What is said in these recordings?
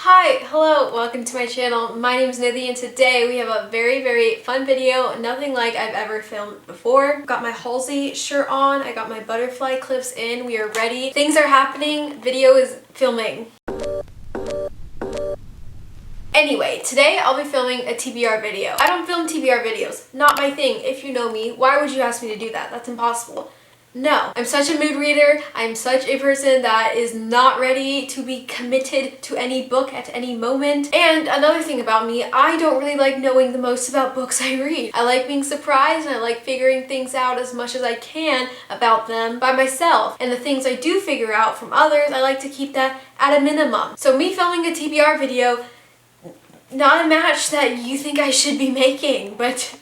Hi, hello, welcome to my channel. My name is Nidhi and today we have a very fun video, nothing like I've ever filmed before. Got my Halsey shirt on, I got my butterfly clips in, we are ready. Things are happening, video is filming. Anyway, today I'll be filming a TBR video. I don't film TBR videos, not my thing. If you know me, why would you ask me to do that? That's impossible. No, I'm such a mood reader. I'm such a person that is not ready to be committed to any book at any moment. And another thing about me, I don't really like knowing the most about books I read. I like being surprised and I like figuring things out as much as I can about them by myself. And the things I do figure out from others, I like to keep that at a minimum. So me filming a TBR video, not a match that you think I should be making, but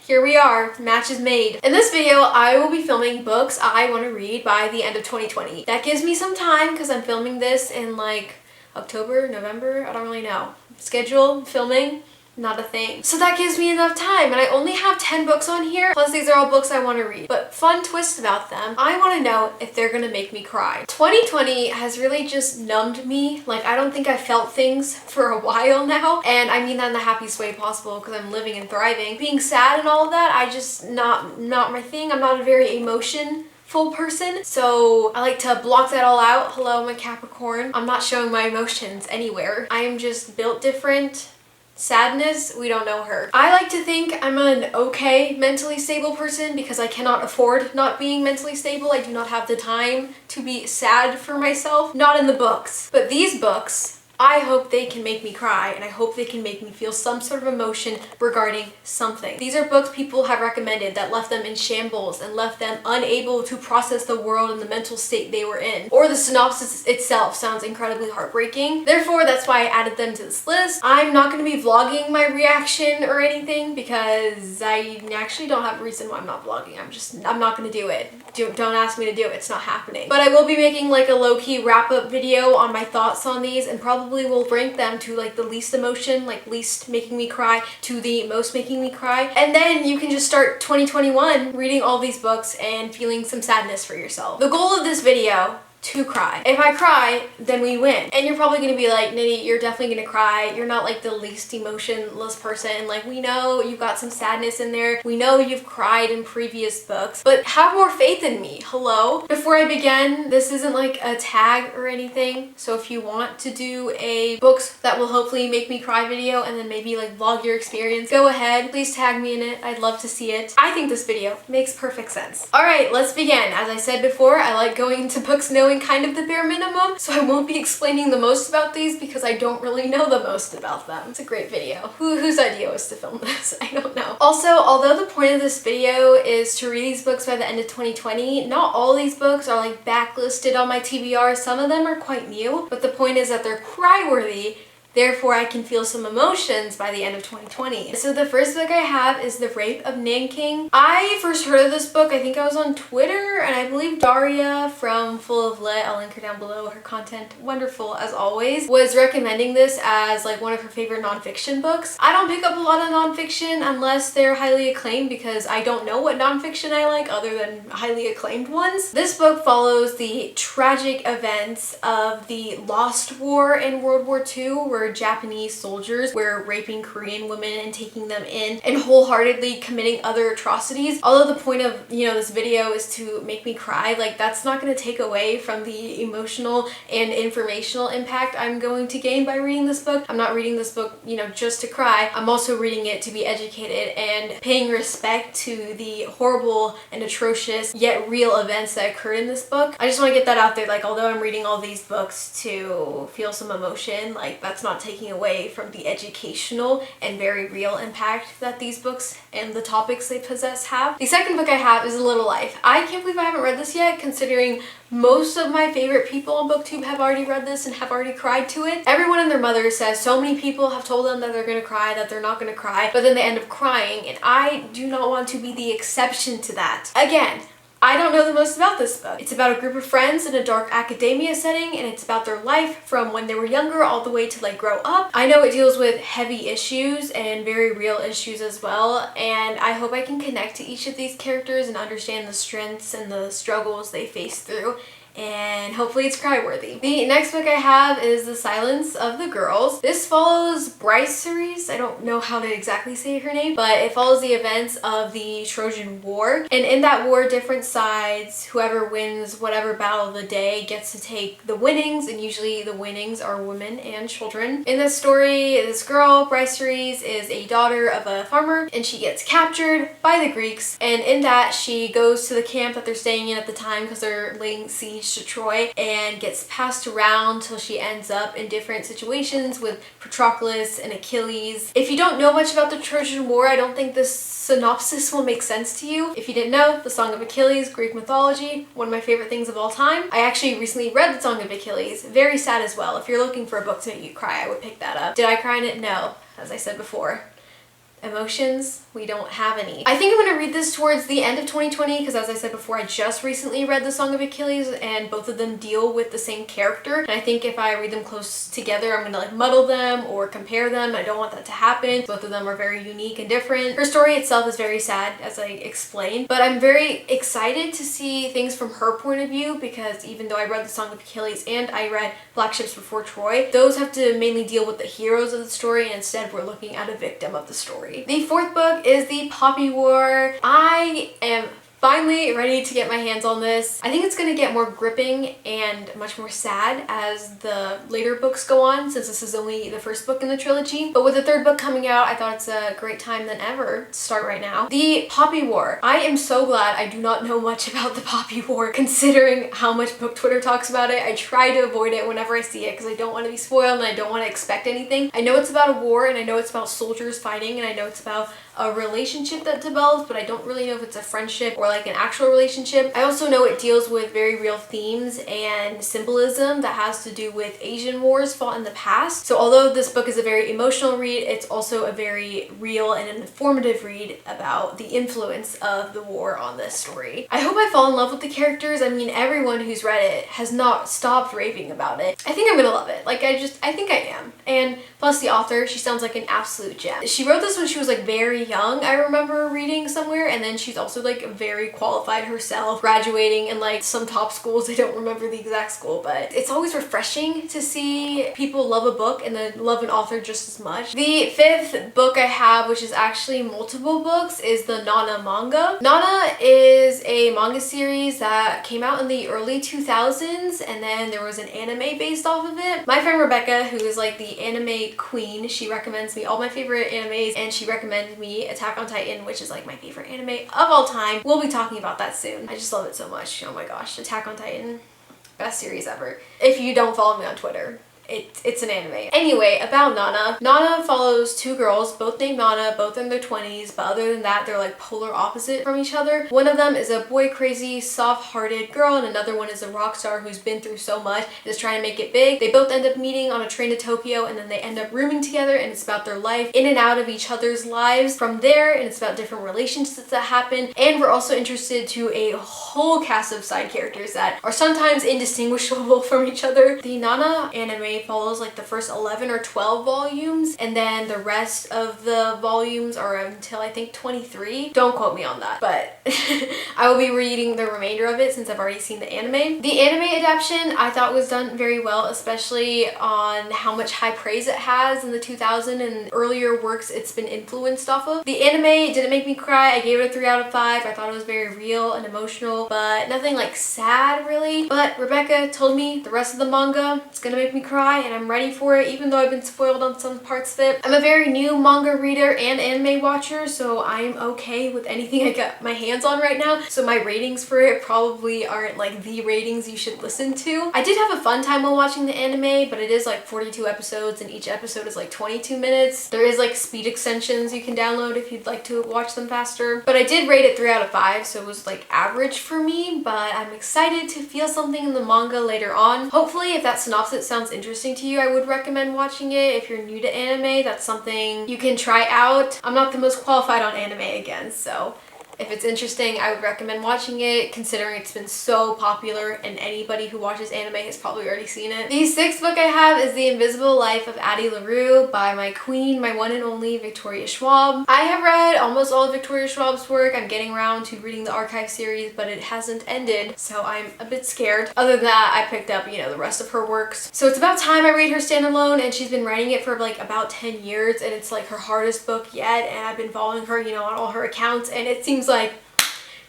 here we are, match is made. In this video, I will be filming books I want to read by the end of 2020. That gives me some time because I'm filming this in like October, November, I don't really know. Schedule, filming, not a thing. So that gives me enough time, and I only have 10 books on here, plus these are all books I want to read. But fun twist about them, I want to know if they're gonna make me cry. 2020 has really just numbed me. Like, I don't think I felt things for a while now, and I mean that in the happiest way possible because I'm living and thriving. Being sad and all of that, I just, not my thing. I'm not a very emotional person, so I like to block that all out. Hello, I'm a Capricorn. I'm not showing my emotions anywhere. I am just built different. Sadness, we don't know her. I like to think I'm an okay mentally stable person because I cannot afford not being mentally stable. I do not have the time to be sad for myself. Not in the books. But these books, I hope they can make me cry, and I hope they can make me feel some sort of emotion regarding something. These are books people have recommended that left them in shambles and left them unable to process the world and the mental state they were in. Or the synopsis itself sounds incredibly heartbreaking. Therefore, that's why I added them to this list. I'm not going to be vlogging my reaction or anything because I actually don't have a reason why I'm not vlogging. I'm not going to do it. Don't ask me to do it. It's not happening. But I will be making like a low-key wrap-up video on my thoughts on these, and probably will rank them to like the least emotion, like least making me cry to the most making me cry. And then you can just start 2021 reading all these books and feeling some sadness for yourself. The goal of this video, to cry. If I cry, then we win. And you're probably gonna be like, Nidhi, you're definitely gonna cry. You're not like the least emotionless person. Like, we know you've got some sadness in there. We know you've cried in previous books, but have more faith in me. Hello? Before I begin, this isn't like a tag or anything. So if you want to do a books that will hopefully make me cry video and then maybe like vlog your experience, go ahead. Please tag me in it. I'd love to see it. I think this video makes perfect sense. All right, let's begin. As I said before, I like going into books knowing kind of the bare minimum, so I won't be explaining the most about these because I don't really know the most about them. It's a great video. Whose idea was to film this? I don't know. Also, although the point of this video is to read these books by the end of 2020, not all these books are like backlisted on my TBR. Some of them are quite new, but the point is that they're cry-worthy. Therefore, I can feel some emotions by the end of 2020. So the first book I have is The Rape of Nanking. I first heard of this book, I think I was on Twitter, and I believe Daria from Full of Lit, I'll link her down below, her content, wonderful as always, was recommending this as like one of her favorite nonfiction books. I don't pick up a lot of nonfiction unless they're highly acclaimed because I don't know what nonfiction I like other than highly acclaimed ones. This book follows the tragic events of the Lost War in World War II, where Japanese soldiers were raping Korean women and taking them in and wholeheartedly committing other atrocities. Although the point of, this video is to make me cry, like that's not going to take away from the emotional and informational impact I'm going to gain by reading this book. I'm not reading this book, just to cry. I'm also reading it to be educated and paying respect to the horrible and atrocious yet real events that occurred in this book. I just want to get that out there. Like, although I'm reading all these books to feel some emotion, like that's not taking away from the educational and very real impact that these books and the topics they possess have. The second book I have is A Little Life. I can't believe I haven't read this yet, considering most of my favorite people on BookTube have already read this and have already cried to it. Everyone and their mother says so many people have told them that they're gonna cry, that they're not gonna cry, but then they end up crying, and I do not want to be the exception to that. Again, I don't know the most about this book. It's about a group of friends in a dark academia setting, and it's about their life from when they were younger all the way to like grow up. I know it deals with heavy issues and very real issues as well, and I hope I can connect to each of these characters and understand the strengths and the struggles they face through and hopefully it's cry-worthy. The next book I have is The Silence of the Girls. This follows Bryceries. I don't know how to exactly say her name, but it follows the events of the Trojan War. And in that war, different sides, whoever wins whatever battle of the day gets to take the winnings, and usually the winnings are women and children. In this story, this girl, Bryceries, is a daughter of a farmer, and she gets captured by the Greeks. And in that, she goes to the camp that they're staying in at the time because they're laying siege to Troy, and gets passed around till she ends up in different situations with Patroclus and Achilles. If you don't know much about the Trojan War, I don't think this synopsis will make sense to you. If you didn't know, the Song of Achilles, Greek mythology, one of my favorite things of all time. I actually recently read the Song of Achilles. Very sad as well. If you're looking for a book to make you cry, I would pick that up. Did I cry in it? No, as I said before. Emotions, we don't have any. I think I'm going to read this towards the end of 2020 because, as I said before, I just recently read the Song of Achilles, and both of them deal with the same character. And I think if I read them close together, I'm going to like muddle them or compare them. I don't want that to happen. Both of them are very unique and different. Her story itself is very sad, as I explained, but I'm very excited to see things from her point of view, because even though I read the Song of Achilles and I read Black Ships Before Troy, those have to mainly deal with the heroes of the story, and instead we're looking at a victim of the story. The fourth book is The Poppy War. I am finally ready to get my hands on this. I think it's going to get more gripping and much more sad as the later books go on, since this is only the first book in the trilogy. But with the third book coming out, I thought it's a great time than ever to start right now. The Poppy War. I am so glad I do not know much about the Poppy War, considering how much book Twitter talks about it. I try to avoid it whenever I see it because I don't want to be spoiled and I don't want to expect anything. I know it's about a war, and I know it's about soldiers fighting, and I know it's about a relationship that develops, but I don't really know if it's a friendship or like an actual relationship. I also know it deals with very real themes and symbolism that has to do with Asian wars fought in the past. So although this book is a very emotional read, it's also a very real and informative read about the influence of the war on this story. I hope I fall in love with the characters. I mean, everyone who's read it has not stopped raving about it. I think I'm gonna love it. Like, I think I am. And plus the author, she sounds like an absolute gem. She wrote this when she was like very young, I remember reading somewhere, and then she's also like very qualified herself, graduating in like some top schools. I don't remember the exact school, but it's always refreshing to see people love a book and then love an author just as much. The fifth book I have, which is actually multiple books, is the Nana manga. Nana is a manga series that came out in the early 2000s, and then there was an anime based off of it. My friend Rebecca, who is like the anime queen, she recommends me all my favorite animes, and she recommended me Attack on Titan, which is like my favorite anime of all time. We'll be talking about that soon. I just love it so much. Oh my gosh, Attack on Titan, best series ever. If you don't follow me on Twitter, it's an anime. Anyway, about Nana. Nana follows two girls, both named Nana, both in their 20s, but other than that, they're like polar opposite from each other. One of them is a boy-crazy, soft-hearted girl, and another one is a rock star who's been through so much and is trying to make it big. They both end up meeting on a train to Tokyo, and then they end up rooming together, and it's about their life in and out of each other's lives from there, and it's about different relationships that happen. And we're also interested to a whole cast of side characters that are sometimes indistinguishable from each other. The Nana anime follows like the first 11 or 12 volumes, and then the rest of the volumes are until I think 23. Don't quote me on that, but I will be reading the remainder of it since I've already seen the anime. The anime adaptation I thought was done very well, especially on how much high praise it has in the 2000 and earlier works it's been influenced off of. The anime didn't make me cry. I gave it a 3 out of 5. I thought it was very real and emotional, but nothing like sad really. But Rebecca told me the rest of the manga, it's gonna make me cry, and I'm ready for it, even though I've been spoiled on some parts of it. I'm a very new manga reader and anime watcher, so I'm okay with anything I get my hands on right now. So my ratings for it probably aren't like the ratings you should listen to. I did have a fun time while watching the anime, but it is like 42 episodes and each episode is like 22 minutes. There is like speed extensions you can download if you'd like to watch them faster. But I did rate it 3 out of 5, so it was like average for me, but I'm excited to feel something in the manga later on. Hopefully, if that synopsis sounds interesting to you, I would recommend watching it. If you're new to anime, that's something you can try out. I'm not the most qualified on anime again, so If it's interesting, I would recommend watching it, considering it's been so popular and anybody who watches anime has probably already seen it. The sixth book I have is The Invisible Life of Addie LaRue by my queen, my one and only Victoria Schwab. I have read almost all of Victoria Schwab's work. I'm getting around to reading the archive series, but it hasn't ended, so I'm a bit scared. Other than that, I picked up, you know, the rest of her works. So it's about time I read her standalone, and she's been writing it for like about 10 years, and it's like her hardest book yet, and I've been following her, you know, on all her accounts, and it seems like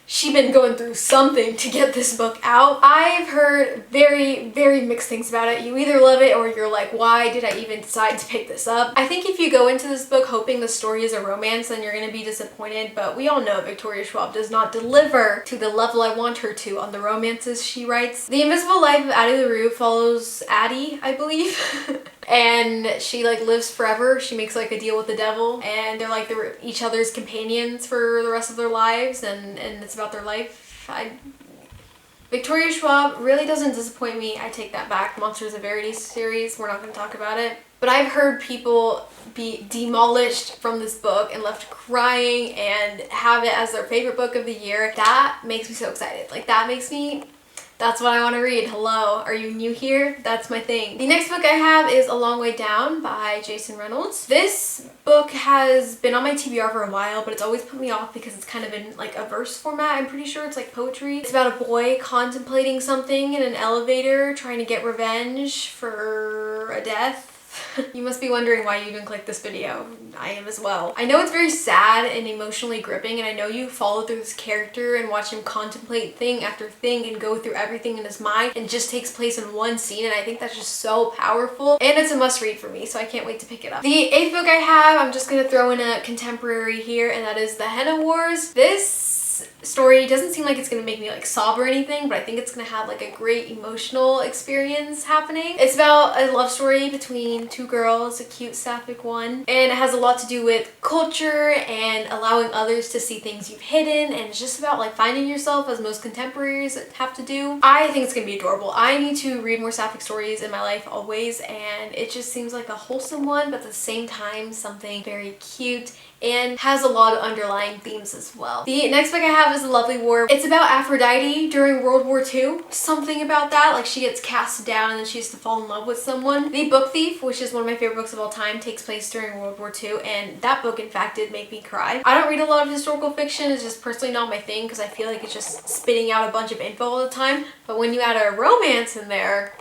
she's been going through something to get this book out. I've heard very, very mixed things about it. You either love it or you're like, why did I even decide to pick this up? I think if you go into this book hoping the story is a romance, then you're going to be disappointed, but we all know Victoria Schwab does not deliver to the level I want her to on the romances she writes. The Invisible Life of Addie LaRue follows Addie, I believe. And she like lives forever. She makes like a deal with the devil, and they're like each other's companions for the rest of their lives, and it's about their life. Victoria Schwab really doesn't disappoint me. I take that back. Monsters of Verity series, we're not going to talk about it. But I've heard people be demolished from this book and left crying and have it as their favorite book of the year. That makes me so excited. Like that's what I want to read. Hello, are you new here? That's my thing. The next book I have is A Long Way Down by Jason Reynolds. This book has been on my TBR for a while, but it's always put me off because it's kind of in like a verse format. I'm pretty sure it's like poetry. It's about a boy contemplating something in an elevator, trying to get revenge for a death. You must be wondering why you even clicked this video. I am as well. I know it's very sad and emotionally gripping, and I know you follow through this character and watch him contemplate thing after thing and go through everything in his mind, and it just takes place in one scene, and I think that's just so powerful, and it's a must read for me, so I can't wait to pick it up. The eighth book I have, I'm just gonna throw in a contemporary here, and that is The Henna Wars. This story doesn't seem like it's gonna make me like sob or anything, but I think it's gonna have like a great emotional experience happening. It's about a love story between two girls, a cute sapphic one, and it has a lot to do with culture and allowing others to see things you've hidden, and it's just about like finding yourself, as most contemporaries have to do. I think it's gonna be adorable. I need to read more sapphic stories in my life always, and it just seems like a wholesome one, but at the same time something very cute and has a lot of underlying themes as well. The next book I have is The Lovely War. It's about Aphrodite during World War II. Something about that, like she gets cast down and then she has to fall in love with someone. The Book Thief, which is one of my favorite books of all time, takes place during World War II, and that book in fact did make me cry. I don't read a lot of historical fiction. It's just personally not my thing because I feel like it's just spitting out a bunch of info all the time, but when you add a romance in there,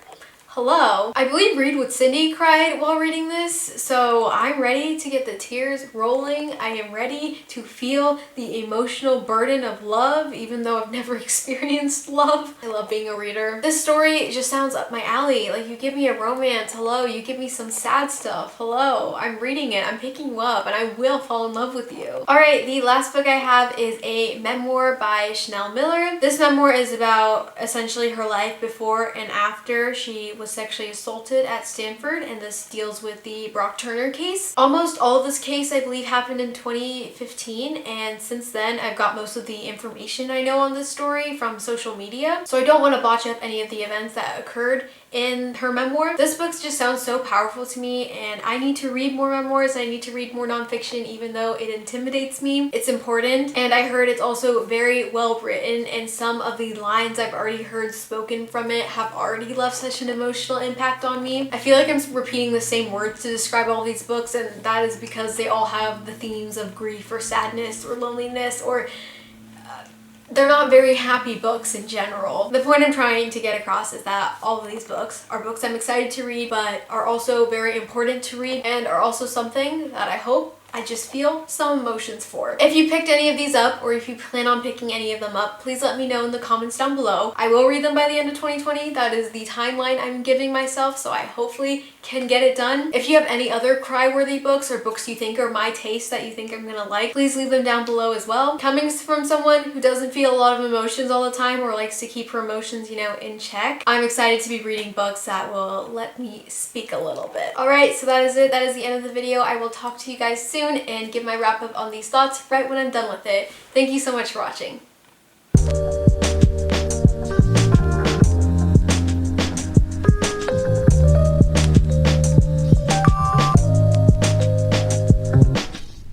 hello. I believe Read with Cindy cried while reading this, so I'm ready to get the tears rolling. I am ready to feel the emotional burden of love, even though I've never experienced love. I love being a reader. This story just sounds up my alley. Like, you give me a romance, hello. You give me some sad stuff, hello. I'm reading it, I'm picking you up, and I will fall in love with you. Alright, the last book I have is a memoir by Chanel Miller. This memoir is about essentially her life before and after she was sexually assaulted at Stanford, and this deals with the Brock Turner case. Almost all of this case I believe happened in 2015, and since then I've got most of the information I know on this story from social media, so I don't want to botch up any of the events that occurred in her memoir. This book just sounds so powerful to me, and I need to read more memoirs. I need to read more nonfiction, even though it intimidates me. It's important, and I heard it's also very well written, and some of the lines I've already heard spoken from it have already left such an emotional impact on me. I feel like I'm repeating the same words to describe all these books, and that is because they all have the themes of grief or sadness or loneliness, or they're not very happy books in general. The point I'm trying to get across is that all of these books are books I'm excited to read, but are also very important to read, and are also something that I hope I just feel some emotions for. If you picked any of these up, or if you plan on picking any of them up, please let me know in the comments down below. I will read them by the end of 2020. That is the timeline I'm giving myself, so I hopefully can get it done. If you have any other cry-worthy books, or books you think are my taste that you think I'm gonna like, please leave them down below as well. Coming from someone who doesn't feel a lot of emotions all the time, or likes to keep her emotions, you know, in check, I'm excited to be reading books that will let me speak a little bit. Alright, so that is it. That is the end of the video. I will talk to you guys soon and give my wrap up on these thoughts right when I'm done with it. Thank you so much for watching.